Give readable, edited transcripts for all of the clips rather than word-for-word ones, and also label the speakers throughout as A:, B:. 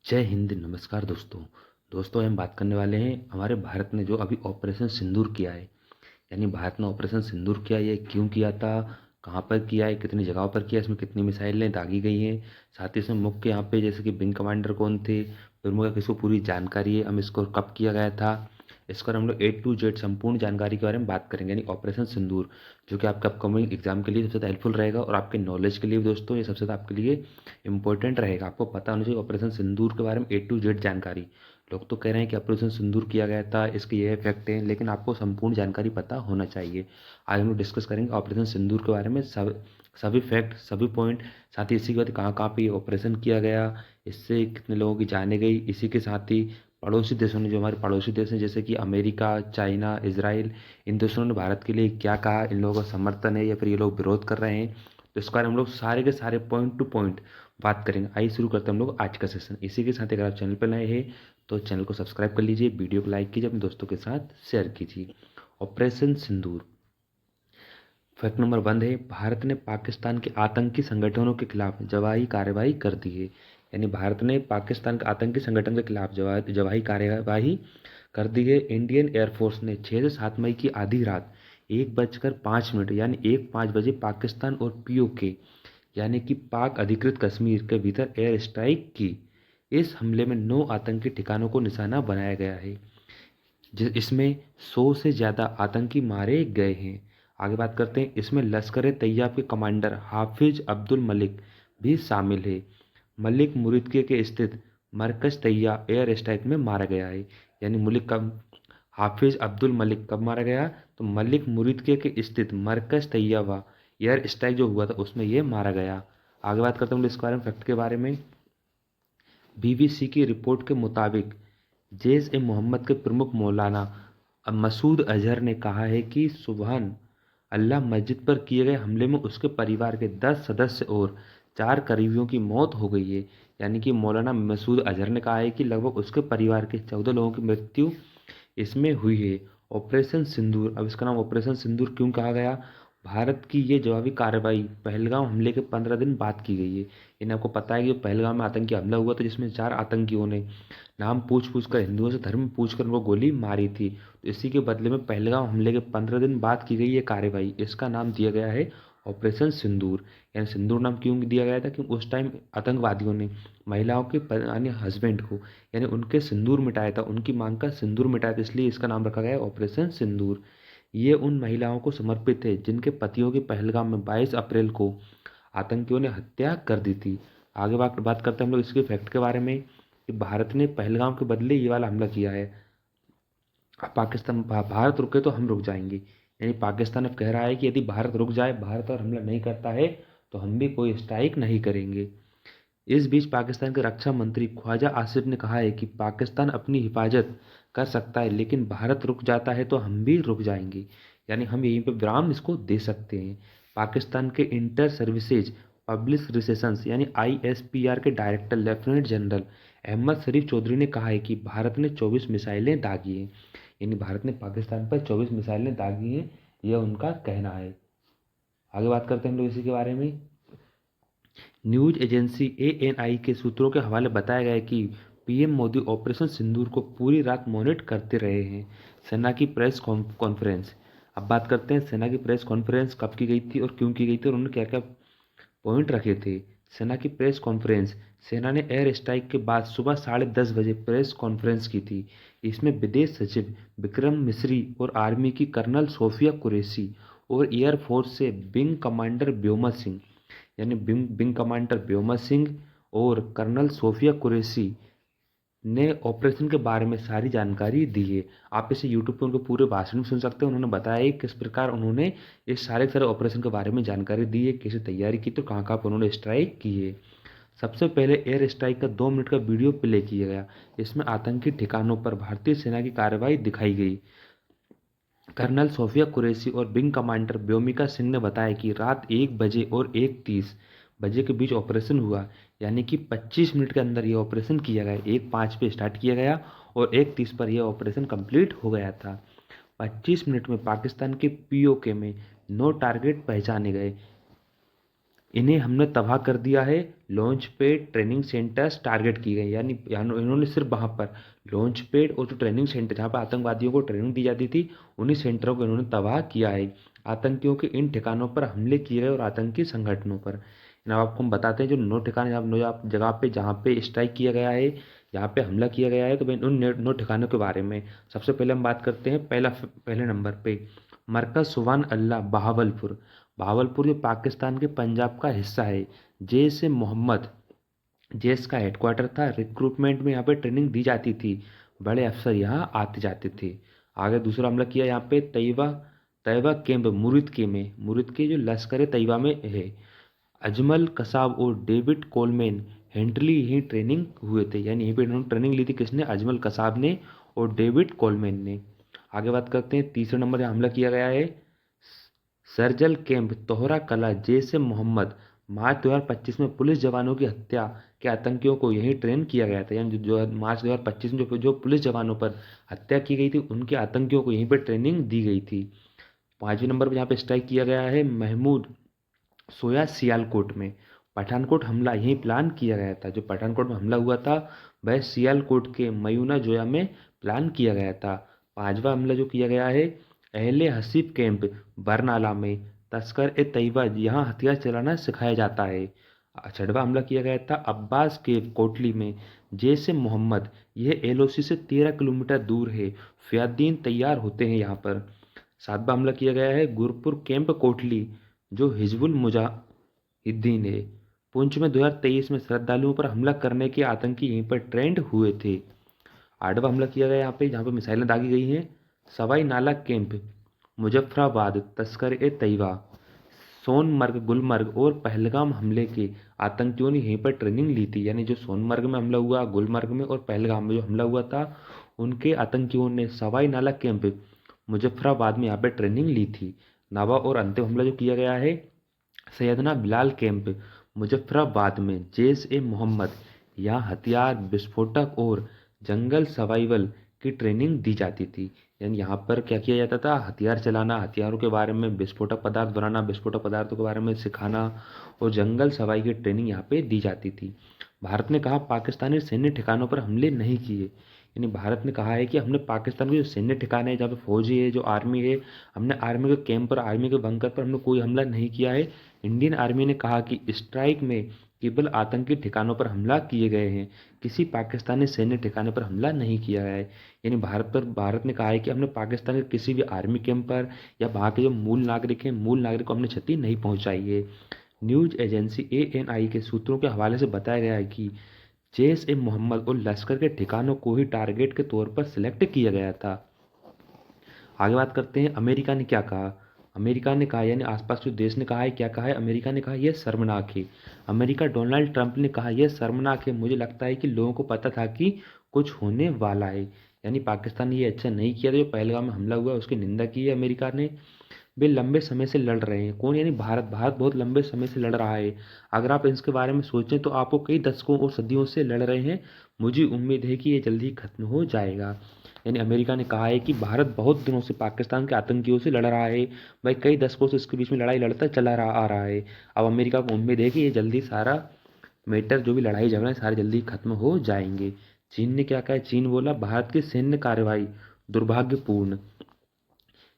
A: जय हिंद। नमस्कार दोस्तों। हम बात करने वाले हैं हमारे भारत ने जो अभी ऑपरेशन सिंदूर किया है। यानी भारत ने ऑपरेशन सिंदूर किया, ये क्यों किया था, कहाँ पर किया है, कितनी जगहों पर किया, इसमें कितनी मिसाइलें दागी गई हैं, साथ ही इसमें मुख्य यहाँ पे जैसे कि विंग कमांडर कौन थे, फिर किसको पूरी जानकारी है, हम इसको कब किया गया था। इस पर हम लोग A to Z संपूर्ण जानकारी के बारे में बात करेंगे, यानी ऑपरेशन सिंदूर, जो कि आपके अपकमिंग एग्जाम के लिए सबसे ज़्यादा हेल्पफुल रहेगा और आपके नॉलेज के लिए भी दोस्तों ये सबसे ज़्यादा आपके लिए इंपॉर्टेंट रहेगा। आपको पता होना चाहिए ऑपरेशन सिंदूर के बारे में A to Z जानकारी। लोग तो कह रहे हैं कि ऑपरेशन सिंदूर किया गया था, इसके ये इफेक्ट हैं, लेकिन आपको संपूर्ण जानकारी पता होना चाहिए। आज हम लोग डिस्कस करेंगे ऑपरेशन सिंदूर के बारे में, सभी फैक्ट, सभी पॉइंट, साथ ही इसी के बाद कहाँ कहाँ पे ये ऑपरेशन किया गया, इससे कितने लोगों की जाने गई, इसी के साथ ही पड़ोसी देशों ने, जो हमारे पड़ोसी देश हैं जैसे कि अमेरिका, चाइना, इजराइल, इन देशों ने भारत के लिए क्या कहा, इन लोगों का समर्थन है या फिर ये लोग विरोध कर रहे हैं। तो इस बारे में हम लोग सारे के सारे पॉइंट टू पॉइंट बात करेंगे। आइए शुरू करते हैं हम लोग आज का सेशन। इसी के साथ अगर आप चैनल पर नए हैं तो चैनल को सब्सक्राइब कर लीजिए, वीडियो को लाइक कीजिए, अपने दोस्तों के साथ शेयर कीजिए। ऑपरेशन सिंदूर फैक्ट नंबर 1 है, भारत ने पाकिस्तान के आतंकी संगठनों के खिलाफ जवाबी कार्रवाई कर दी है। यानी भारत ने पाकिस्तान के आतंकी संगठन के खिलाफ जवाबी कार्यवाही कर दी है। इंडियन एयरफोर्स ने 6 से 7 मई की आधी रात 1:05 यानी 1:05 पाकिस्तान और POK यानी कि पाक अधिकृत कश्मीर के भीतर एयर स्ट्राइक की। इस हमले में 9 आतंकी ठिकानों को निशाना बनाया गया है। इसमें 100 से ज़्यादा आतंकी मारे गए हैं। आगे बात करते हैं, इसमें लश्कर ए तैयबा के कमांडर हाफिज अब्दुल मलिक भी शामिल है। मलिक मुरीदके के स्थित मरकज तैयबा एयर स्ट्राइक में मारा गया है। यानी मलिक कब, हाफिज अब्दुल मलिक कब मारा गया, तो मलिक मुरीदके के स्थित मरकज तैयबा एयर स्ट्राइक जो हुआ था उसमें ये मारा गया। आगे बात करते हैं इस बारे में, फैक्ट के बारे में। BBC की रिपोर्ट के मुताबिक जैश-ए-मोहम्मद के प्रमुख मौलाना मसूद अजहर ने कहा है कि सुबहान अल्लाह मस्जिद पर किए गए हमले में उसके परिवार के 10 सदस्य और 4 करीबियों की मौत हो गई है। यानी कि मौलाना मसूद अजहर ने कहा है कि लगभग उसके परिवार के 14 लोगों की मृत्यु इसमें हुई है। ऑपरेशन सिंदूर, अब इसका नाम ऑपरेशन सिंदूर क्यों कहा गया, भारत की ये जवाबी कार्रवाई पहलगाम हमले के 15 दिन बाद की गई है। यानी आपको पता है कि पहलगाम में आतंकी हमला हुआ था जिसमें 4 आतंकियों ने नाम पूछ कर, हिंदुओं से धर्म पूछ कर उनको गोली मारी थी। तो इसी के बदले में पहलगाम हमले के 15 दिन बाद की गई ये कार्रवाई, इसका नाम दिया गया है ऑपरेशन सिंदूर। यानी सिंदूर नाम क्यों दिया गया था कि उस टाइम आतंकवादियों ने महिलाओं के यानी हस्बैंड को, यानी उनके सिंदूर मिटाया था, उनकी मांग का सिंदूर मिटाया था, इसलिए इसका नाम रखा गया है ऑपरेशन सिंदूर। ये उन महिलाओं को समर्पित है जिनके पतियों की पहलगाम में 22 अप्रैल को आतंकियों ने हत्या कर दी थी। आगे बात करते हैं हम लोग इसके फैक्ट के बारे में कि भारत ने पहलगाम के बदले ये वाला हमला किया है। अब पाकिस्तान, भारत रुके तो हम रुक जाएंगे। यानी पाकिस्तान अब कह रहा है कि यदि भारत रुक जाए, भारत और हमला नहीं करता है तो हम भी कोई स्ट्राइक नहीं करेंगे। इस बीच पाकिस्तान के रक्षा मंत्री ख्वाजा आसिफ ने कहा है कि पाकिस्तान अपनी हिफाजत कर सकता है, लेकिन भारत रुक जाता है तो हम भी रुक जाएंगे। यानी हम यहीं पे विराम इसको दे सकते हैं। पाकिस्तान के इंटर सर्विसेज पब्लिक रिलेशंस यानी ISPR के डायरेक्टर लेफ्टिनेंट जनरल अहमद शरीफ चौधरी ने कहा है कि भारत ने 24 मिसाइलें दागी हैं। यानी भारत ने पाकिस्तान पर 24 मिसाइलें दागी हैं, यह उनका कहना है। आगे बात करते हैं हम लोग इसी के बारे में। न्यूज एजेंसी ANI के सूत्रों के हवाले बताया गया है कि PM मोदी ऑपरेशन सिंदूर को पूरी रात मॉनिटर करते रहे हैं। सेना की प्रेस कॉन्फ्रेंस, अब बात करते हैं सेना की प्रेस कॉन्फ्रेंस कब की गई थी और क्यों की गई थी और उन्होंने क्या क्या पॉइंट रखे थे। सेना की प्रेस कॉन्फ्रेंस, सेना ने एयर स्ट्राइक के बाद सुबह 10:30 प्रेस कॉन्फ्रेंस की थी। इसमें विदेश सचिव विक्रम मिस्री और आर्मी की कर्नल सोफिया कुरैशी और एयरफोर्स से विंग कमांडर व्योमा सिंह, यानी विंग कमांडर व्योमा सिंह और कर्नल सोफिया कुरैशी ने ऑपरेशन के बारे में सारी जानकारी दी है। आप इसे यूट्यूब पर उनके पूरे भाषण में सुन सकते हैं। उन्होंने बताया है किस प्रकार उन्होंने इस सारे ऑपरेशन के बारे में जानकारी दी है, कैसे तैयारी की, तो कहाँ कहाँ पर उन्होंने स्ट्राइक की है। सबसे पहले एयर स्ट्राइक का 2 मिनट का वीडियो प्ले किया गया। इसमें आतंकी ठिकानों पर भारतीय सेना की कार्रवाई दिखाई गई। कर्नल सोफिया कुरैशी और विंग कमांडर व्योमिका सिंह ने बताया कि रात 1 और 1:30 के बीच ऑपरेशन हुआ। यानी कि 25 मिनट के अंदर यह ऑपरेशन किया गया। 1:05 पे स्टार्ट किया गया और 1:30 पर यह ऑपरेशन कंप्लीट हो गया था। 25 मिनट में पाकिस्तान के POK में 9 टारगेट पहचाने गए। इन्हें हमने तबाह कर दिया है। Launch pad training centres target किए गए, यानी इन्होंने सिर्फ वहाँ पर लॉन्च पैड और जो ट्रेनिंग सेंटर जहाँ पर आतंकवादियों को ट्रेनिंग दी जाती थी उन्हीं सेंटरों को इन्होंने तबाह किया है। आतंकियों के इन ठिकानों पर हमले किए गए और आतंकी संगठनों पर। अब आपको हम बताते हैं जो 9 ठिकाने जगह पे जहाँ पे स्ट्राइक किया गया है, यहाँ पे हमला किया गया है, तो भाई उन 9 ठिकानों के बारे में सबसे पहले हम बात करते हैं। पहले नंबर पे मरकज सुभान अल्लाह बहावलपुर। बहावलपुर ये पाकिस्तान के पंजाब का हिस्सा है। जैश ए मोहम्मद जैश का हेडक्वार्टर था। रिक्रूटमेंट में यहाँ पे ट्रेनिंग दी जाती थी, बड़े अफसर यहाँ आते जाते थे। आगे दूसरा हमला किया यहाँ पे तैयबा तैयबा कैंप मुरिद के जो लश्कर तैयबा में है। अजमल कसाब और डेविड कोलमैन हेंटली यहीं ट्रेनिंग हुए थे, यानी यहीं पे इन्होंने ट्रेनिंग ली थी। किसने? अजमल कसाब ने और डेविड कोलमैन ने। आगे बात करते हैं, तीसरे नंबर पर हमला किया गया है सर्जल कैंप तोहरा कला। जैश ए मोहम्मद मार्च 2025 में पुलिस जवानों की हत्या के आतंकियों को यहीं ट्रेन किया गया था, यानी जो मार्च 2025 में जो पुलिस जवानों पर हत्या की गई थी उनके आतंकियों को यहीं पर ट्रेनिंग दी गई थी। पांचवें नंबर पर यहाँ पे स्ट्राइक किया गया है महमूद सोया सियालकोट में। पठानकोट हमला यहीं प्लान किया गया था। जो पठानकोट में हमला हुआ था वह सियालकोट के मयूना जोया में प्लान किया गया था। पांचवा हमला जो किया गया है अहले हसीब कैंप बरनाला में। तस्कर ए तैयबा यहाँ हथियार चलाना सिखाया जाता है। छठवा हमला किया गया था अब्बास केव कोटली में। जैश ए मोहम्मद यह एलओसी से 13 किलोमीटर दूर है। फ़ियादीन तैयार होते हैं यहाँ पर। सातवां हमला किया गया है गुरपुर कैंप कोटली जो हिजबुल मुजाहिदीन है। पुंछ में 2023 में श्रद्धालुओं पर हमला करने के आतंकी यहीं पर ट्रेंड हुए थे। आठवां हमला किया गया यहाँ पे जहाँ पे मिसाइलें दागी गई हैं सवाई नाला कैंप मुजफ्फराबाद। तस्कर ए तैयबा सोनमर्ग गुलमर्ग और पहलगाम हमले के आतंकियों ने यहीं पर ट्रेनिंग ली थी, यानी जो सोनमर्ग में हमला हुआ, गुलमर्ग में और पहलगाम में जो हमला हुआ था उनके आतंकियों ने सवाई नाला कैंप मुजफ्फराबाद में यहाँ पे ट्रेनिंग ली थी। नवा और अंतिम हमला जो किया गया है सैयदना बिलाल कैंप मुजफ्फराबाद में। जैश ए मोहम्मद यहाँ हथियार विस्फोटक और जंगल सर्वाइवल की ट्रेनिंग दी जाती थी, यानी यहाँ पर क्या किया जाता था? हथियार चलाना, हथियारों के बारे में, विस्फोटक पदार्थ बनाना, विस्फोटक पदार्थों के बारे में सिखाना और जंगल सफाई की ट्रेनिंग यहाँ पे दी जाती थी। भारत ने कहा पाकिस्तानी सैन्य ठिकानों पर हमले नहीं किए, यानी भारत ने कहा है कि हमने पाकिस्तान के जो सैन्य ठिकाने हैं जहाँ पे फौजी है, जो आर्मी है, हमने आर्मी के कैंप पर, आर्मी के बंकर पर हमने कोई हमला नहीं किया है। इंडियन आर्मी ने कहा कि स्ट्राइक में केवल आतंकी ठिकानों पर हमला किए गए हैं, किसी पाकिस्तानी सैन्य ठिकाने पर हमला नहीं किया है। यानी भारत ने कहा है कि हमने पाकिस्तान के किसी भी आर्मी कैंप पर या वहाँ के जो मूल नागरिक हैं, मूल नागरिक को हमने क्षति नहीं पहुँचाई है। न्यूज एजेंसी ANI के सूत्रों के हवाले से बताया गया है कि जैश ए मोहम्मद और लश्कर के ठिकानों को ही टारगेट के तौर पर सिलेक्ट किया गया था। आगे बात करते हैं अमेरिका ने क्या कहा। अमेरिका ने कहा, यानी आसपास जो देश ने कहा है, क्या कहा है? अमेरिका ने कहा यह शर्मनाक है। अमेरिका डोनाल्ड ट्रंप ने कहा यह शर्मनाक है, मुझे लगता है कि लोगों को पता था कि कुछ होने वाला है। यानी पाकिस्तान ने ये अच्छा नहीं किया था, जो पहलगाम में हमला हुआ उसकी निंदा की है अमेरिका ने। वे लंबे समय से लड़ रहे हैं। कौन? यानी भारत बहुत लंबे समय से लड़ रहा है। अगर आप इसके बारे में सोचें तो आपको कई दशकों और सदियों से लड़ रहे हैं। मुझे उम्मीद है कि ये जल्दी खत्म हो जाएगा। यानी अमेरिका ने कहा है कि भारत बहुत दिनों से पाकिस्तान के आतंकियों से लड़ रहा है, भाई कई दशकों से इसके बीच में लड़ाई लड़ता चला आ रहा है। अब अमेरिका को उम्मीद है कि ये जल्दी सारा मैटर, जो भी लड़ाई झगड़े सारे जल्दी खत्म हो जाएंगे। चीन ने क्या कहा? चीन बोला भारत की सैन्य कार्रवाई दुर्भाग्यपूर्ण।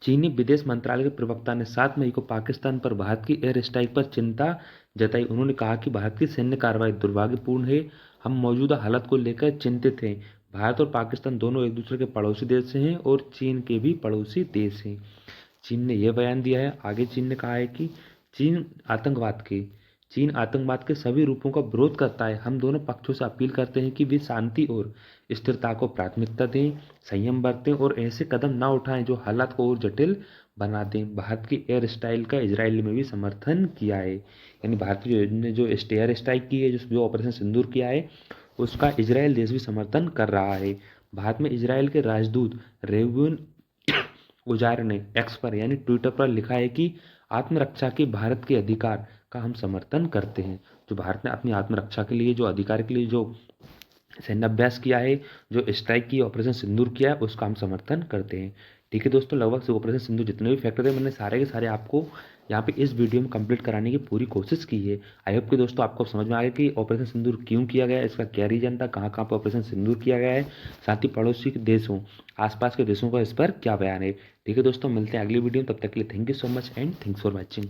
A: चीनी विदेश मंत्रालय के प्रवक्ता ने 7 मई को पाकिस्तान पर भारत की एयर स्ट्राइक पर चिंता जताई। उन्होंने कहा कि भारत की सैन्य कार्रवाई दुर्भाग्यपूर्ण है, हम मौजूदा हालत को लेकर चिंतित हैं। भारत और पाकिस्तान दोनों एक दूसरे के पड़ोसी देश हैं और चीन के भी पड़ोसी देश हैं। चीन ने यह बयान दिया है। आगे चीन ने कहा है कि चीन चीन आतंकवाद के सभी रूपों का विरोध करता है। हम दोनों पक्षों से अपील करते हैं कि वे शांति और स्थिरता को प्राथमिकता दें, संयम बरतें और ऐसे कदम ना उठाएं जो हालात को और जटिल बना दें। भारत की एयर स्ट्राइक का इजराइल में भी समर्थन किया है, यानी भारत ने जो एयर स्ट्राइक की है, जो ऑपरेशन सिंदूर किया है, उसका इजराइल देश भी समर्थन कर रहा है। भारत में इजराइल के राजदूत रेव्यून उजायर ने एक्स पर यानी ट्विटर पर लिखा है कि आत्मरक्षा के भारत के अधिकार का हम समर्थन करते हैं। जो भारत ने अपनी आत्मरक्षा के लिए, जो अधिकार के लिए जो सैन्याभ्यास किया है, जो स्ट्राइक की, ऑपरेशन सिंदूर किया है, उसका हम समर्थन करते हैं। ठीक है दोस्तों, लगभग से ऑपरेशन सिंदूर जितने भी फैक्टर है मैंने सारे के सारे आपको यहाँ पे इस वीडियो में कंप्लीट कराने की पूरी कोशिश की है। आई होप कि दोस्तों आपको समझ में आ गया कि ऑपरेशन सिंदूर क्यों किया गया है, इसका क्या रीजन था, कहाँ कहाँ पर ऑपरेशन सिंदूर किया गया है, साथ ही पड़ोसी के देशों आसपास के देशों का इस पर क्या बयान है। ठीक है दोस्तों, मिलते हैं अगली वीडियो में, तब तक के लिए thank you so much and thanks for watching.